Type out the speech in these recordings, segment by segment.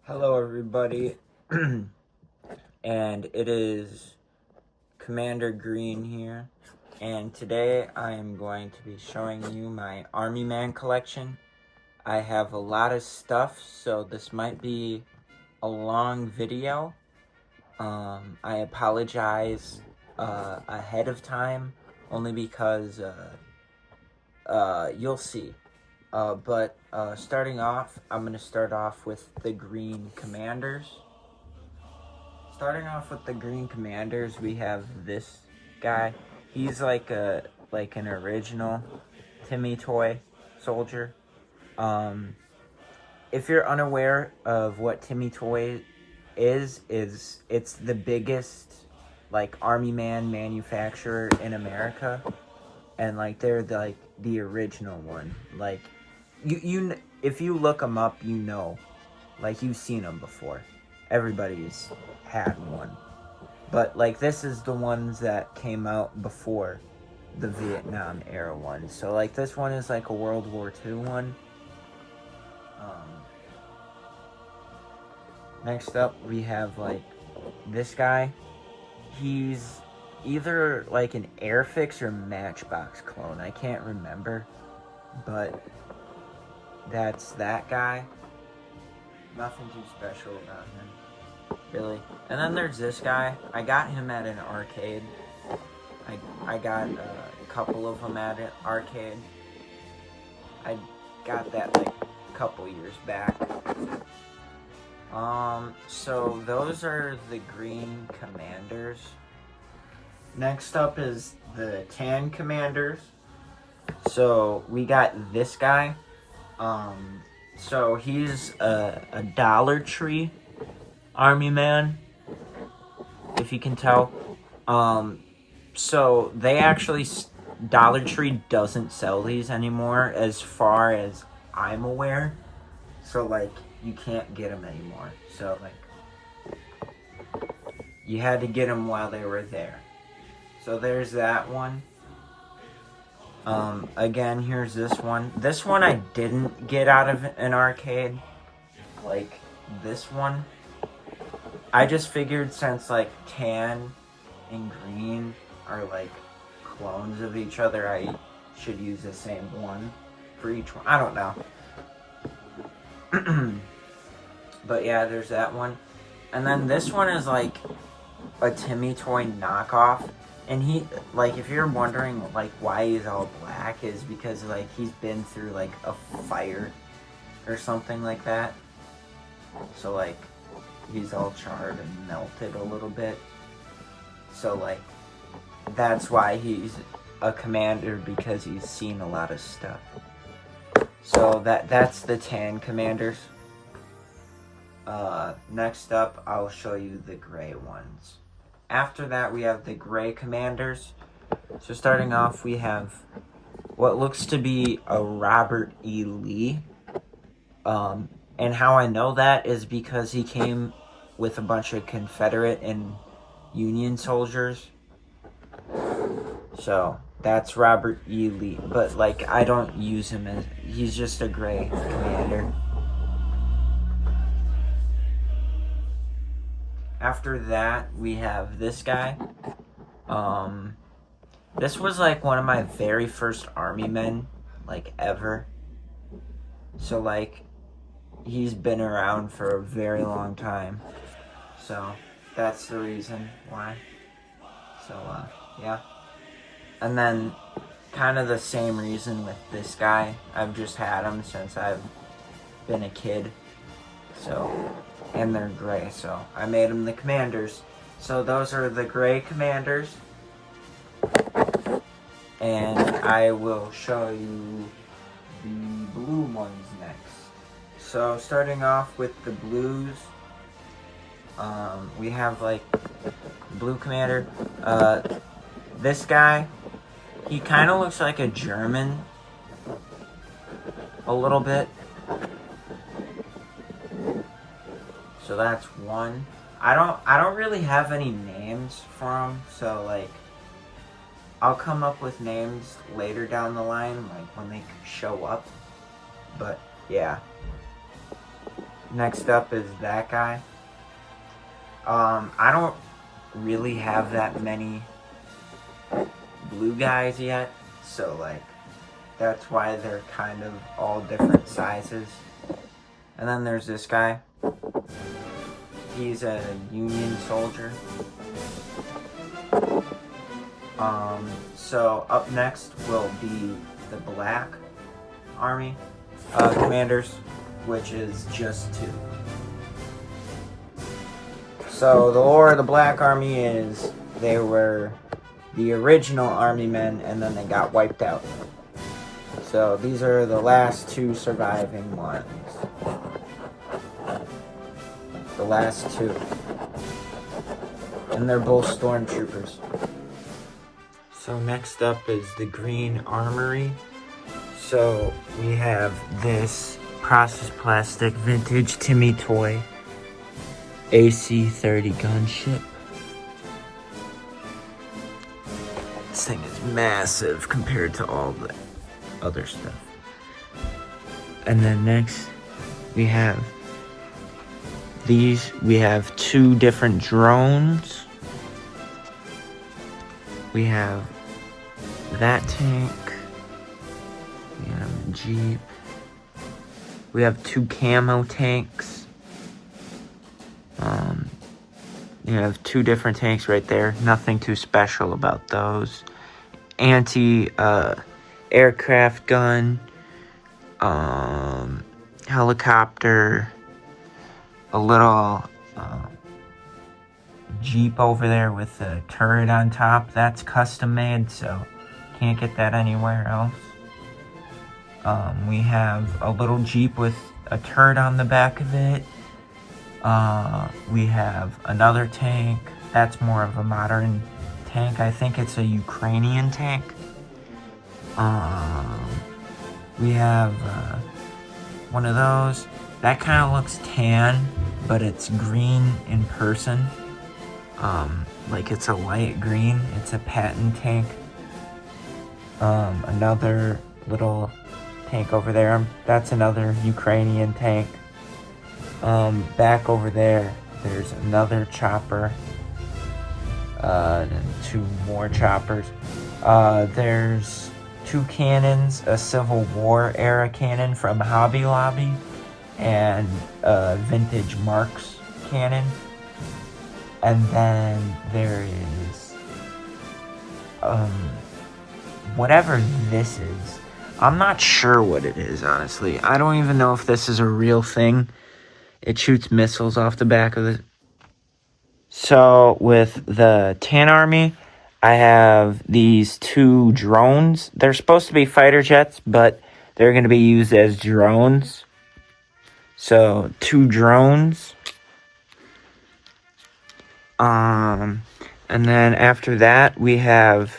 Hello, everybody, and it is Commander Green here, and today I am going to be showing you my Army Man collection. I have a lot of stuff, so this might be a long video. I apologize ahead of time, only because you'll see. But starting off, I'm going to start off with the Green Commanders. Starting off with the Green Commanders, we have this guy. He's like an original Timmy toy soldier. If you're unaware of what Timmy Toy is it's the biggest like Army Man manufacturer in America, and like they're the original one. Like you if you look them up, like you've seen them before. Everybody's had one, but like this is the ones that came out before the Vietnam era one. So like this one is like a World War II one. Next up we have like this guy. He's either like an Airfix or Matchbox clone. I can't remember, but that's that guy. Nothing too special about him, really. And then there's this guy. I got him at an arcade. I got a couple of them at an arcade. I got that like a couple years back. So those are the Green Commanders. Next up is the Tan Commanders. So we got this guy. So he's a Dollar Tree Army Man, if you can tell. So they actually, Dollar Tree doesn't sell these anymore as far as I'm aware. So like you can't get them anymore. So like you had to get them while they were there. So there's that one. Again, here's this one. This one I didn't get out of an arcade. Like this one. I just figured since like tan and green are like clones of each other, I should use the same one for each one. I don't know. But yeah, there's that one. And then this one is like a Timmy Toy knockoff. And he, like, if you're wondering, like, why he's all black, is because, like, he's been through, like, a fire or something like that. So, like, he's all charred and melted a little bit. So, like, that's why he's a commander, because he's seen a lot of stuff. So, that's the Tan Commanders. Next up, I'll show you the gray ones. After that, we have the Gray Commanders. So starting off, we have what looks to be a Robert E. Lee. And how I know that is because he came with a bunch of Confederate and Union soldiers. So that's Robert E. Lee. But like, I don't use him as, he's just a Gray Commander. After that, we have this guy. This was like one of my very first Army men, like ever. So like, he's been around for a very long time. So that's the reason why. So yeah. And then kind of the same reason with this guy. I've just had him since I've been a kid. So, and they're gray, so I made them the Commanders. So those are the Gray Commanders. And I will show you the blue ones next. So starting off with the blues, we have like Blue Commander. This guy, he kind of looks like a German, a little bit. So that's one. I don't really have any names for them, so like I'll come up with names later down the line, like when they show up. But yeah. Next up is that guy. I don't really have that many blue guys yet, so like that's why they're kind of all different sizes. And then there's this guy. He's a Union soldier. So up next will be the Black Army commanders, which is just 2. So the lore of the Black Army is they were the original army men and then they got wiped out. So these are the last 2 surviving ones. The last 2. And they're both stormtroopers. So next up is the Green Armory. So we have this processed plastic vintage Timmy toy AC-30 gunship. This thing is massive compared to all the other stuff. And then next we have these. We have 2 different drones. We have that tank. We have a Jeep. We have 2 camo tanks. You have 2 different tanks right there. Nothing too special about those. Aircraft gun. Helicopter. A little Jeep over there with a turret on top. That's custom made, so can't get that anywhere else. We have a little Jeep with a turret on the back of it. We have another tank. That's more of a modern tank. I think it's a Ukrainian tank. We have one of those. That kind of looks tan, but it's green in person. Like it's a light green. It's a Patton tank. Another little tank over there. That's another Ukrainian tank. Back over there, there's another chopper. And 2 more choppers. There's 2 cannons, a Civil War era cannon from Hobby Lobby, and a vintage Marks cannon. And then there is whatever this is. I'm not sure what it is, honestly. I don't even know if this is a real thing. It shoots missiles off the back of it. So with the Tan Army, I have these 2 drones. They're supposed to be fighter jets, but they're going to be used as drones. So 2 drones. And then after that, we have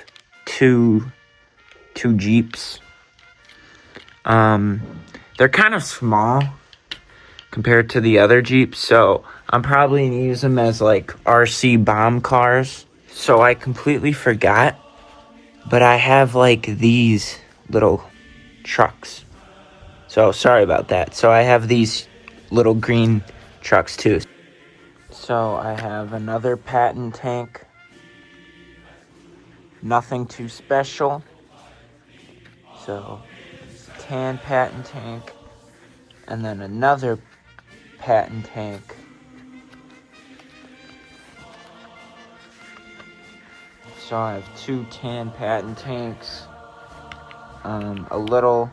two Jeeps. They're kind of small compared to the other Jeeps, so I'm probably going to use them as like RC bomb cars. So I completely forgot, but I have like these little trucks. So sorry about that. So I have these little green trucks too. So I have another Patton tank. Nothing too special. So tan Patton tank. And then another Patton tank. So I have 2 tan Patton tanks. A little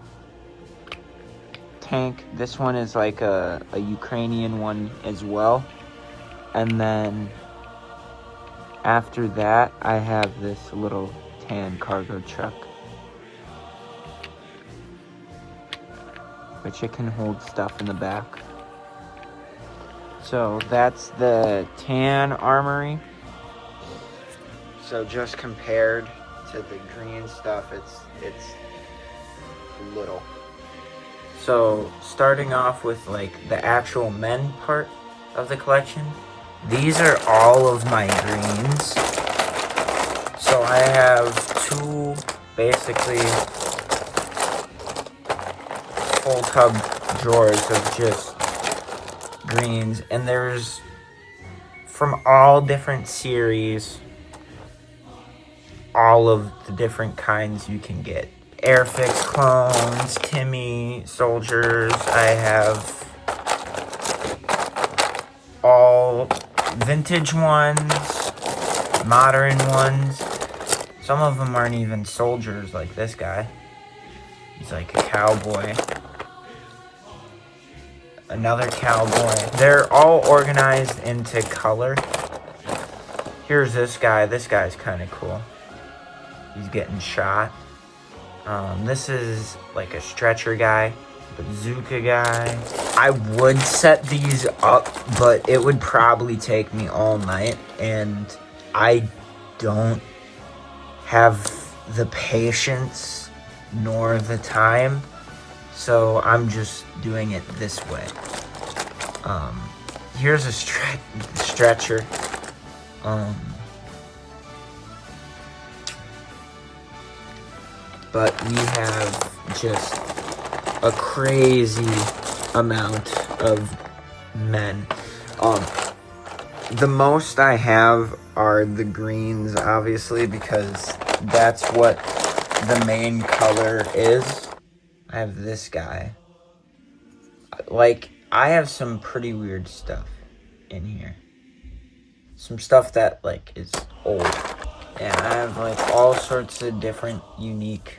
tank. This one is like a Ukrainian one as well. And then after that, I have this little tan cargo truck, which it can hold stuff in the back. So that's the Tan Armory. So just compared to the green stuff, it's little. So starting off with like the actual men part of the collection, these are all of my greens. So I have 2 basically full tub drawers of just greens, and there's from all different series, all of the different kinds you can get. Airfix clones, Timmy soldiers. I have all vintage ones, modern ones. Some of them aren't even soldiers, like this guy. He's like a cowboy. Another cowboy. They're all organized into color. Here's this guy. This guy's kind of cool. He's getting shot. This is like a stretcher guy, bazooka guy. I would set these up, but it would probably take me all night, and I don't have the patience nor the time, so I'm just doing it this way. Here's a stretcher. But we have just a crazy amount of men. The most I have are the greens, obviously, because that's what the main color is. I have this guy. Like, I have some pretty weird stuff in here. Some stuff that, like, is old. And I have, like, all sorts of different unique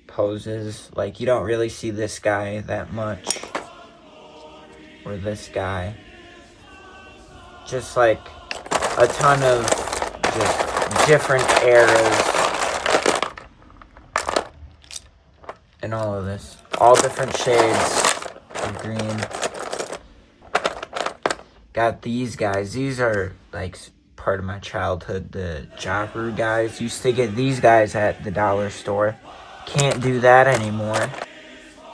poses. Like, you don't really see this guy that much. Or this guy. Just, like, a ton of just different eras. And all of this. All different shades of green. Got these guys. These are, like, part of my childhood. The Jaru guys. Used to get these guys at the dollar store. Can't do that anymore.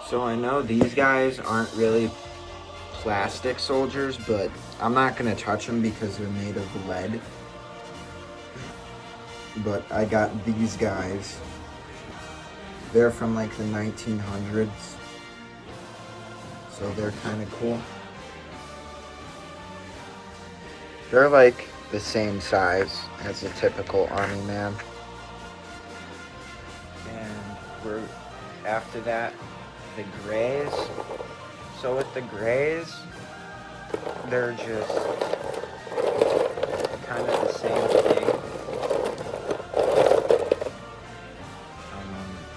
So I know these guys aren't really plastic soldiers, but I'm not going to touch them because they're made of lead. But I got these guys. They're from like the 1900s. So they're kind of cool. They're like the same size as a typical army man. And we're after that, the grays. So with the grays, they're just kind of the same thing.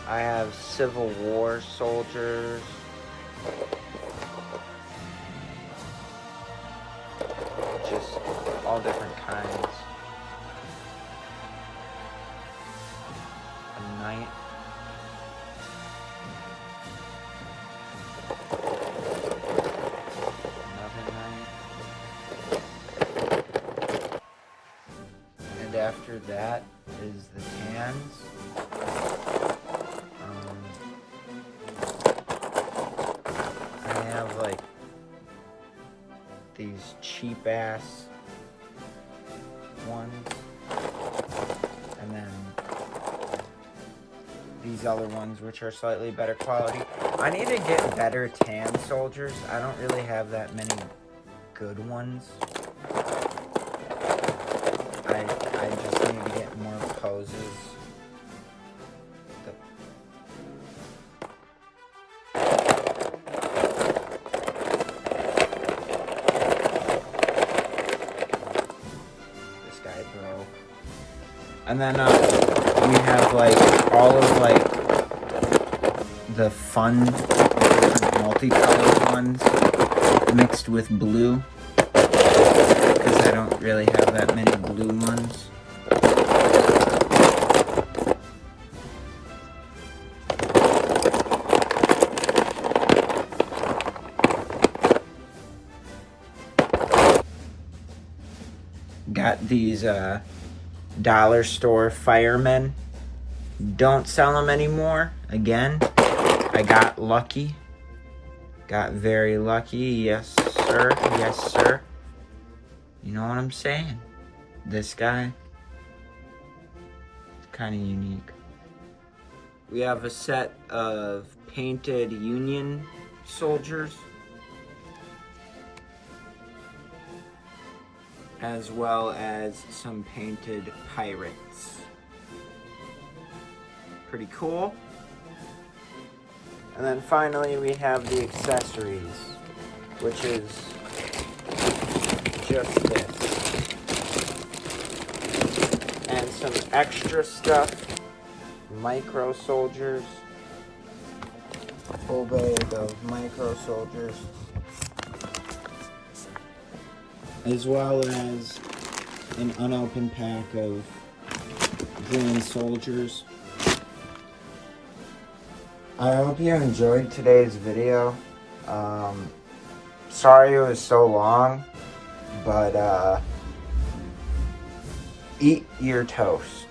I have Civil War soldiers. Just all different kinds. A knight. Another knight. And after that is the tans. I have like these cheap ass ones, and then these other ones which are slightly better quality. I need to get better tan soldiers. I don't really have that many good ones. I just need to get more poses. And then we have like all of like the fun different multicolored ones mixed with blue, because I don't really have that many blue ones. Got these dollar store firemen. Don't sell them anymore. Again, I got lucky. Got very lucky. Yes, sir. Yes, sir. You know what I'm saying? This guy. Kind of unique. We have a set of painted Union soldiers. as well as some painted pirates. Pretty cool. And then finally we have the accessories, which is just this. And some extra stuff, micro soldiers, a full bag of micro soldiers, as well as an unopened pack of green soldiers. I hope you enjoyed today's video. Sorry it was so long, but eat your toast.